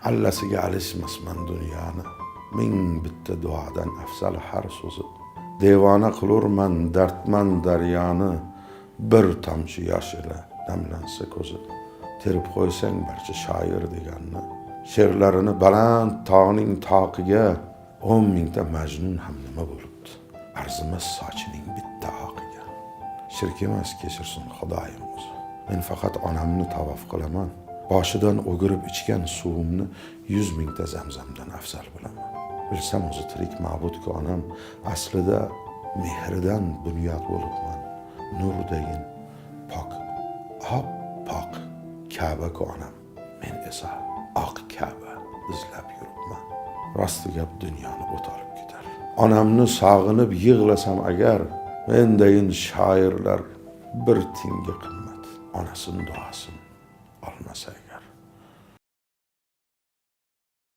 allasiga alishmasman dunyoni, ming bitta duodan afzal har so'zi. Devona qilurman dardman daryoni, bir tomchi yosh ila damlansa ko'zi. Terib qo'ysang barcha shoir deganni, she'rlarini baland tog'ning toqiga 10 mingta majnun ham nima bo'libdi, arzimas sochining bitta oqiga. Shirk emas, kechirsin Xudoyim o'zi. Men faqat onamni tavof qilaman, boshidan o'girib ichgan suvimni 100 mingta zamzamdan afzal bilaman. Bilsam o'zi tirik ma'budku onam, aslida mehridan bunyod bo'libman. Nurdayin pok, oppoq Ka'ba-ku onam, men esa oq Ka'ba izlab yuribman. Rosti gap dunyoni o't olib ketar. Onamni sog'inib yig'lasam agar, mendayin shoirlar bir tinga qimmat. Onasini duosini olmasak